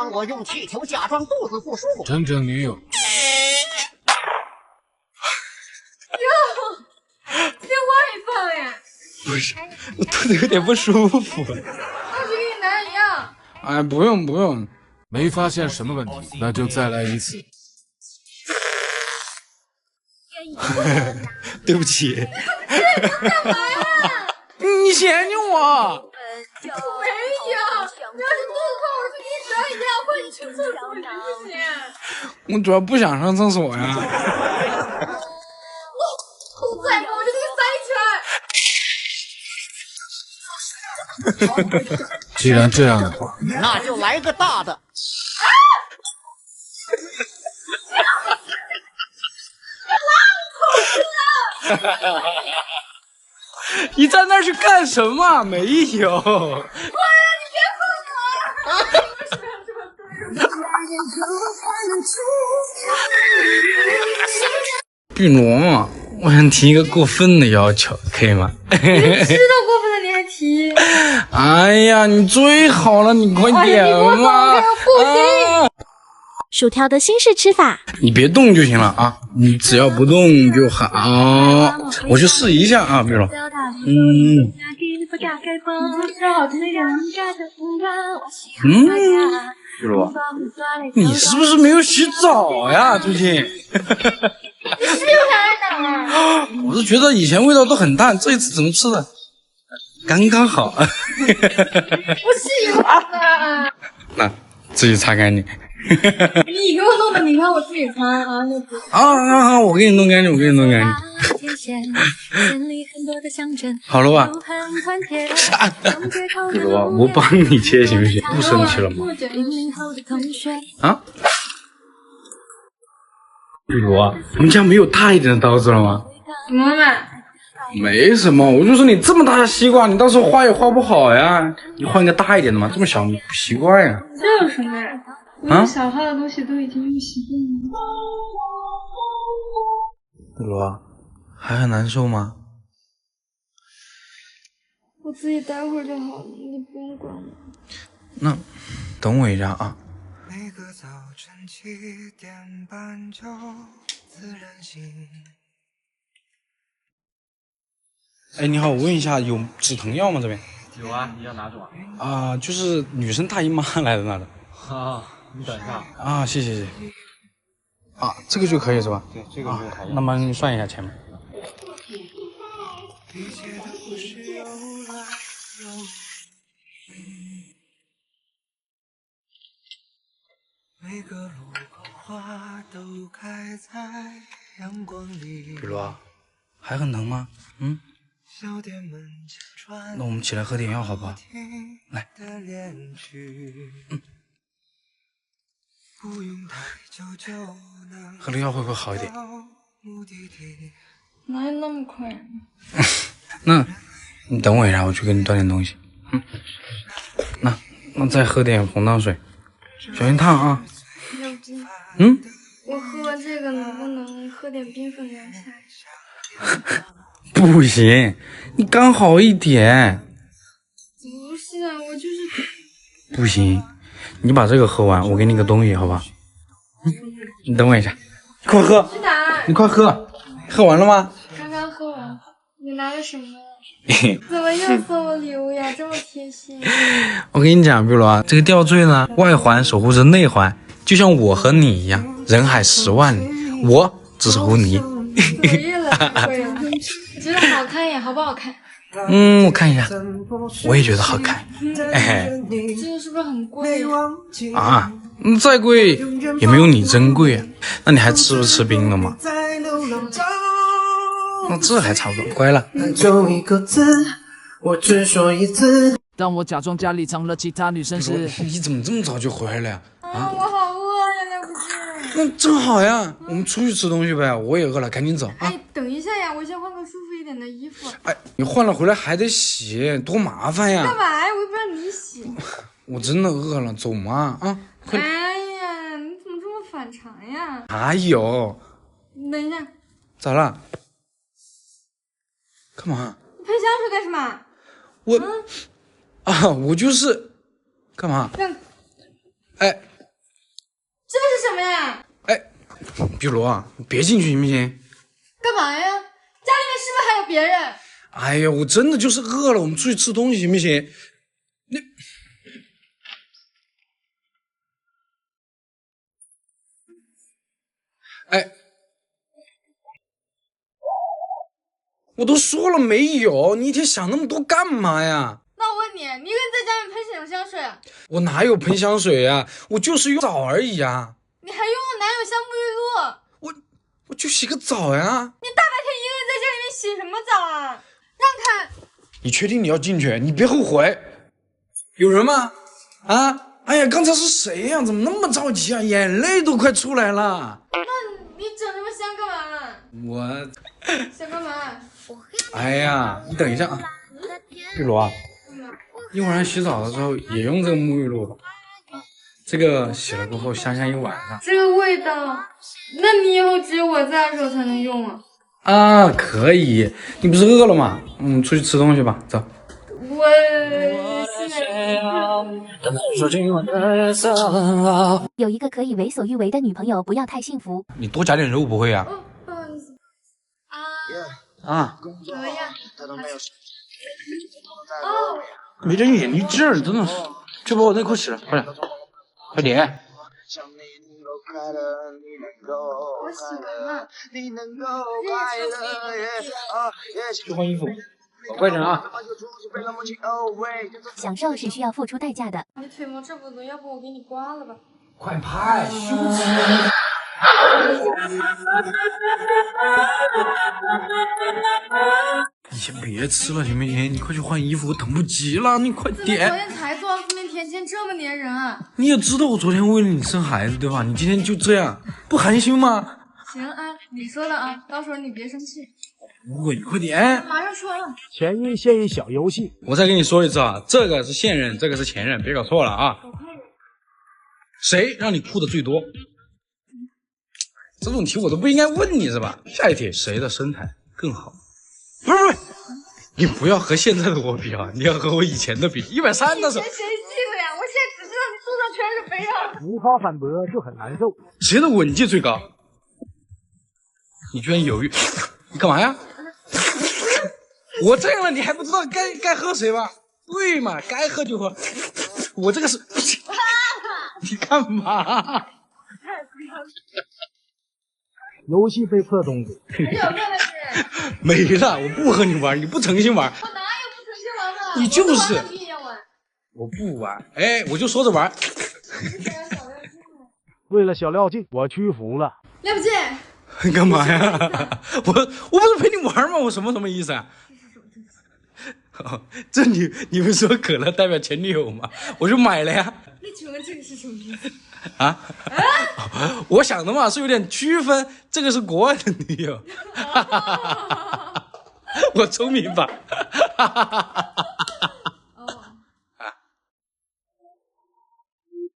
让我用气球假装肚子不舒服。整整女友。哟，别换一放呀！不是，我肚子有点不舒服。那就跟你男人一样。哎，不用不用。没发现什么问题，那就再来一次。对不起。干嘛呀？你嫌弃我？没有，你要是肚子痛，我就给你找饮料，或者你去厕所，行不行？我主要不想上厕所呀。我再不，我就给你塞起来。既然这样的话，那就来个大的。你在那儿是干什么？没有。妈呀！你别碰我！玉罗，我想提一个过分的要求，可以吗？知道过分了你还提？哎呀，你最好了，你快点嘛！不行。薯条的新式吃法，你别动就行了啊，你只要不动就好。我去试一下啊，比如，比如，你是不是没有洗澡呀？最近？你是有啥在哪啊？我是觉得以前味道都很淡，这一次怎么吃的刚刚好。我喜欢的。那自己擦干净。你给我弄的，你看我自己擦啊，那不。啊！我给你弄干净，我给你弄干净。好了吧？比如我帮你切行不行？不生气了吗？啊？比如我们家没有大一点的刀子了吗？怎么了？没什么，我就说你这么大的西瓜，你到时候画也画不好呀。你换一个大一点的嘛，这么小你不习惯呀。这有什么呀？我小号的东西都已经用习惯了。比如还很难受吗？我自己待会儿就好了，你不用管我。那等我一下啊。每个早晨7点半就自然醒。哎，你好，我问一下，有止疼药吗？这边有啊，你要哪种啊？就是女生大姨妈来的那种。你等一下啊，谢谢。这个就可以是吧？对，这个就可以。那么你算一下钱吧。每个路口花都开在阳光里。比如还很疼吗？小店门前传那我们起来喝点药好不好？来。不用太久就能喝了药会不会好一点？哪有那么快？那你等我一下，我去给你端点东西。那再喝点红糖水，小心烫啊。要不我喝完这个能不能喝点冰粉凉下？不行，你刚好一点。不是啊，我就是不行，你把这个喝完，我给你个东西，好吧？你等我一下，快喝，去哪？你快喝，喝完了吗？刚刚喝完。你拿的什么？怎么又送我礼物呀？这么贴心。我跟你讲，比如这个吊坠呢，外环守护着内环，就像我和你一样，人海10万里，我只是糊泥。可以了，可以了。你觉得好看呀？好不好看？我看一下，我也觉得好看。这个是不是很贵啊？再贵也没有你珍贵啊。那你还吃不吃冰了吗？那这还差不多，乖了。就一个字，我只说一次。当我假装家里藏了其他女生时，你怎么这么早就回来了呀？我好饿呀，要不是。那正好呀，我们出去吃东西呗。我也饿了，赶紧走啊。哎，等一下呀，我先换个舒服一点的衣服。哎，你换了回来还得洗，多麻烦呀。干嘛呀？我又不让你洗。我真的饿了，走嘛啊！快。哎呀，你怎么这么反常呀？哪有？你等一下。咋了？干嘛？你喷香水干什么？我就是干嘛？哎，比如啊，你别进去行不行？干嘛呀？家里面是不是还有别人？哎呀，我真的就是饿了，我们出去吃东西行不行？你，哎，我都说了没有，你一天想那么多干嘛呀？那我问你，你一个人在家里面喷什么香水啊？我哪有喷香水呀？我就是用澡而已啊。你还用了男友香沐浴露？我就洗个澡呀。你大白天一个人在家里面洗什么澡啊？让开！你确定你要进去？你别后悔。有人吗？啊？哎呀，刚才是谁呀？怎么那么着急啊？眼泪都快出来了。那你整这么香干嘛？我想干嘛？哎呀，你等一下啊，玉罗啊，一会儿洗澡的时候也用这个沐浴露吧。这个洗了过后香香一晚上。这个味道，那你以后只有我在的时候才能用啊。啊，可以。你不是饿了吗？出去吃东西吧，走。我现在有一个可以为所欲为的女朋友，不要太幸福。你多加点肉不会啊？哦，不好意思。啊，怎么样？哦，没点眼力劲儿，真的是。去把我内裤洗了，快点，快点。我洗完了。去换衣服，快点啊！享受是需要付出代价的。你腿毛这么多，要不我给你刮了吧？快拍！你先别吃了行不行？你快去换衣服，我等不及了，你快怎么昨点。天才做完负面甜，今天这么粘人啊？你也知道我昨天为了你生孩子对吧？你今天就这样，不寒心吗？行啊，你说的啊，到时候你别生气。不会，你快点。马上说了。前因现一小游戏，我再跟你说一次啊，这个是现任，这个是前任，别搞错了啊。谁让你哭的最多？这种题我都不应该问你是吧？下一题，谁的身材更好？不是，你不要和现在的我比啊，你要和我以前的比。130的时候，谁记得呀？我现在只知道你肚上全是肥肉。无法反驳就很难受。谁的吻技最高？你居然犹豫，你干嘛呀？我这样了，你还不知道该喝谁吗？对嘛，该喝就喝。我这个是，你干嘛？游戏被迫终止。有没有的是？没了，我不和你玩，你不诚心玩。我哪有不诚心玩的？你就是。我跟你一样玩。我不玩，哎，我就说着玩。为了小廖静，我屈服了。廖不进，你干嘛呀？我不是陪你玩吗？我什么意思啊？这你们说可乐代表前女友吗？我就买了呀。那请问这个是什么意思？啊？我想的嘛是有点区分，这个是国外的女友。我聪明吧？